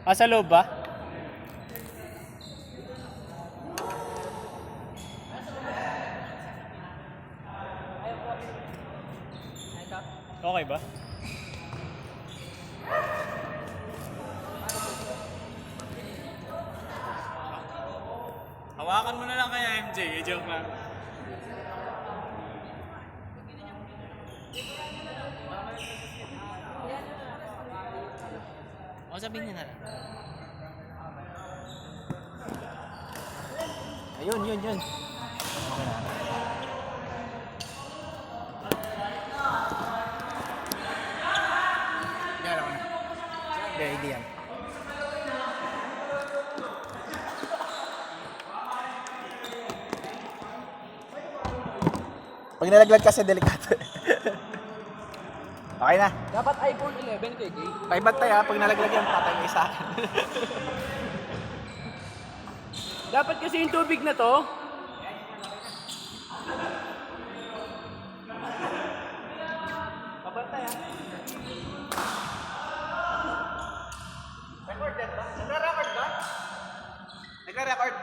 Ah, sa loob ba? Okay ba? Hawakan mo na lang kaya MJ, joke lang. O sabihin niya na lang. Ayun, yun. Okay na. Yan ako na. Hindi yan. Pag nalaglag kasi delikado. Okay na. Dapat iPhone 11 kay Gay. May bantay ha, pag nalaglag yan, patay kayo sa akin. Dapat kasi yung tubig na to, pabantay ha. Record yan ba? Nagre-record ba? Nagre-record?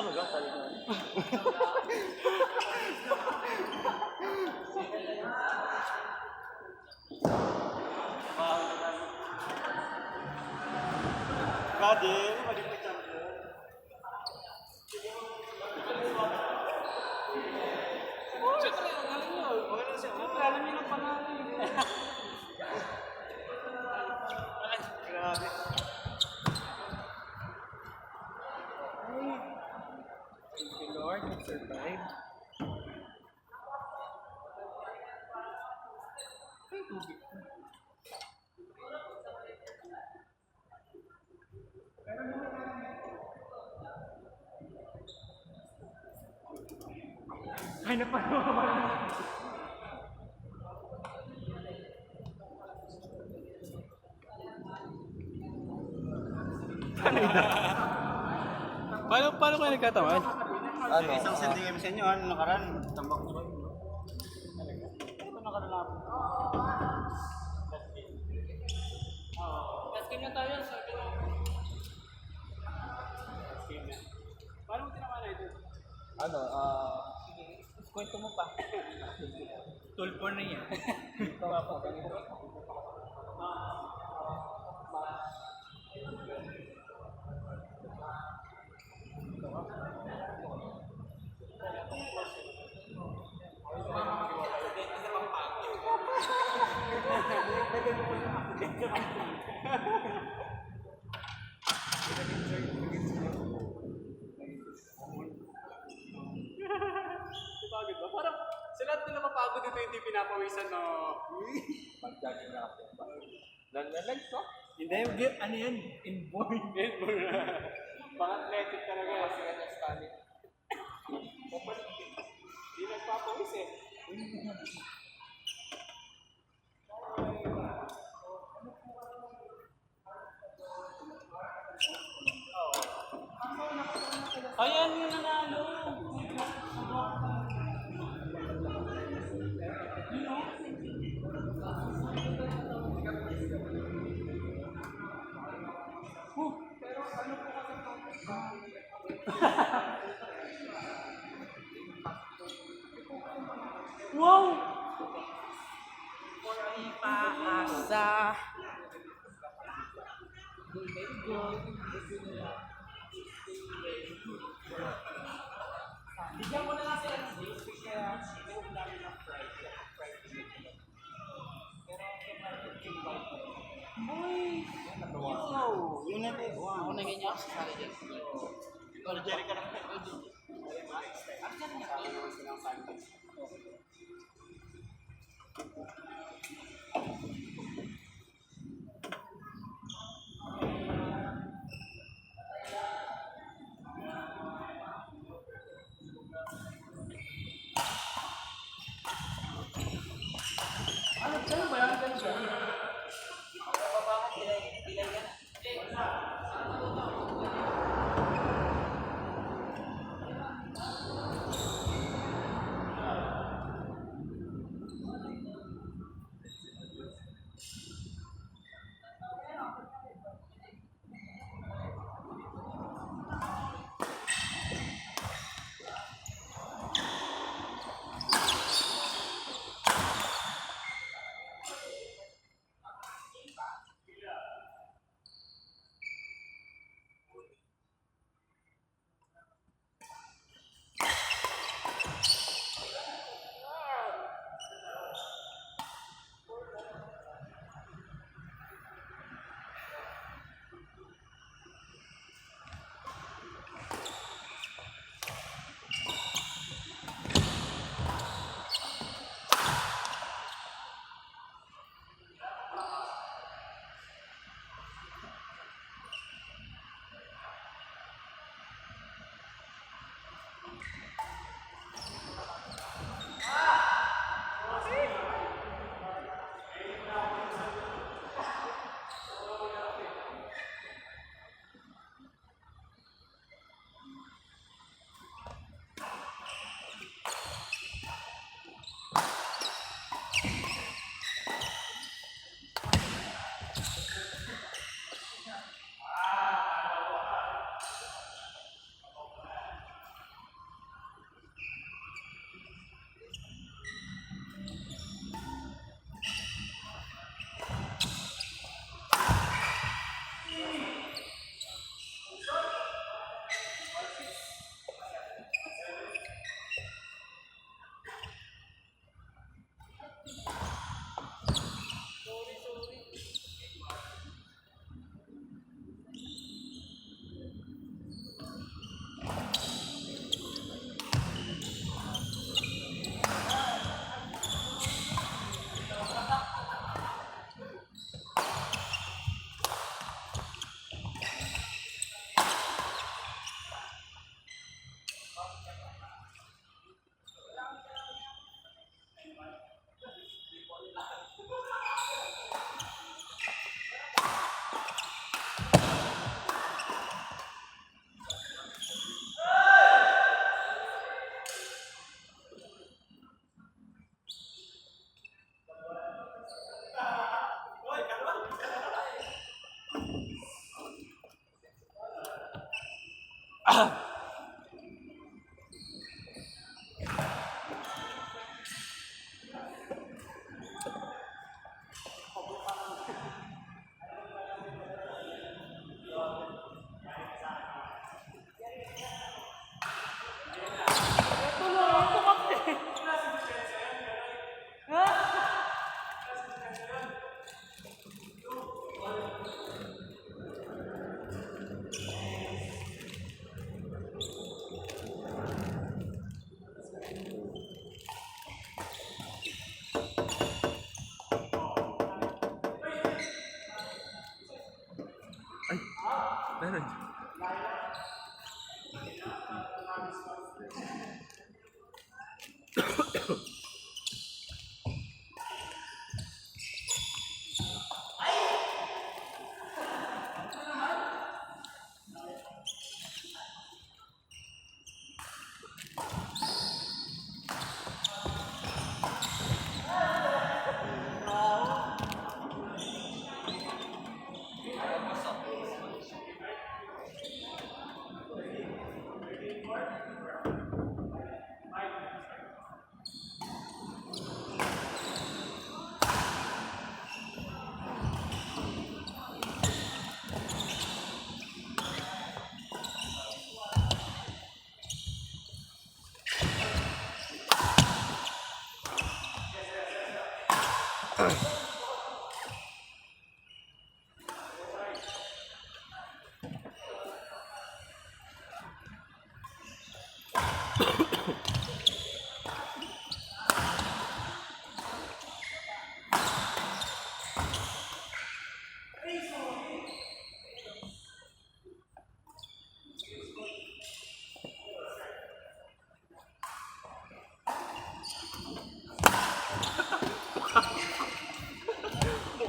talaga, sabi ko. Kade, mali pa champion. Siyempre, ang galing nyo. Okay na siya. Siyempre, alam niyo ng pangalan. Grabe. Thank you, Lord. We survived. Ay, tubig. Ay, napanood. Paano kayo nagkatawan? Ano? Isang sending kami sa inyo, ano nakaraan? Tambak ko kayo. Talaga? Ito nakaraan lang. Last game na tayo, sabi na. Last game na. Paano mo tinamaan na ito? Ano, kwento mo pa. Tulpon na yan. Pagod ba? Parang sa lahat na napapagod ito hindi pinapawisan no. Mag-jogging na ako. Nag-legs ko? Hindi, ano yan? Inborn. Inborn. Pang-athletic talaga. Kasi ka na-stalin. Hindi nagpapawis eh. Ayan yung nanalo. Wow! Paasa. Bigyan mo na lang sila ng base kaya inom namin ng fried. Uy! Wow! Yun na din. Wow! Ako na ganyan ako sa sarili. Ikaw na Jerry ka na. Actually, nakakita naman silang sandwich. Ano ba yan? Ganun siya.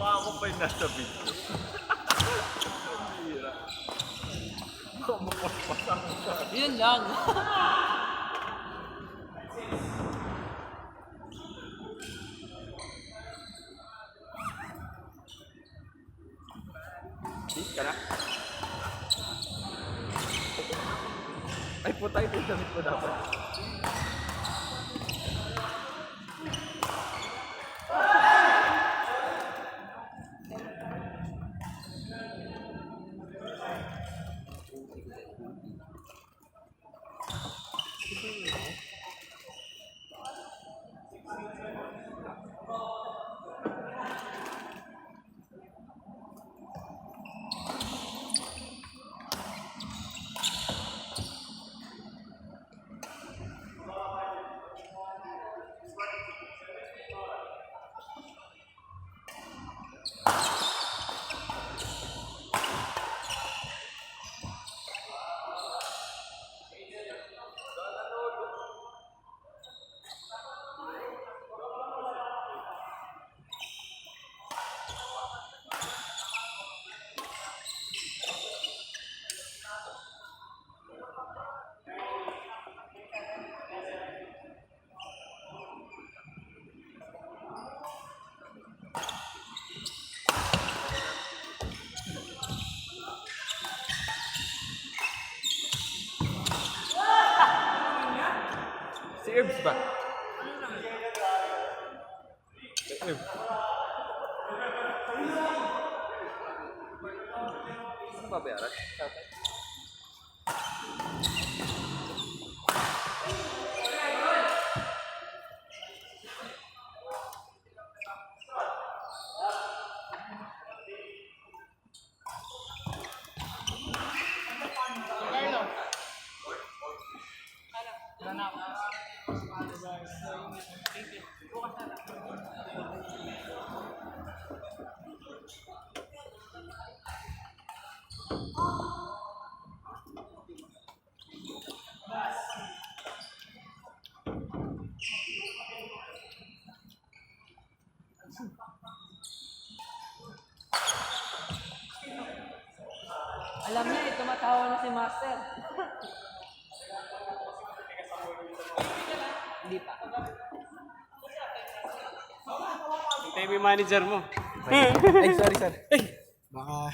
Mukha ako pa yung nasa video. Bira. Mukha Yun lang. ka na? Ay puta, ito yung damit ko dapat. Si Herbs ba? Si Herbs. Ano babayaran? Alam niya, tumatawa na si Master. Hindi pa. Hintay mo yung manager mo. Ay, sorry, sir. Baka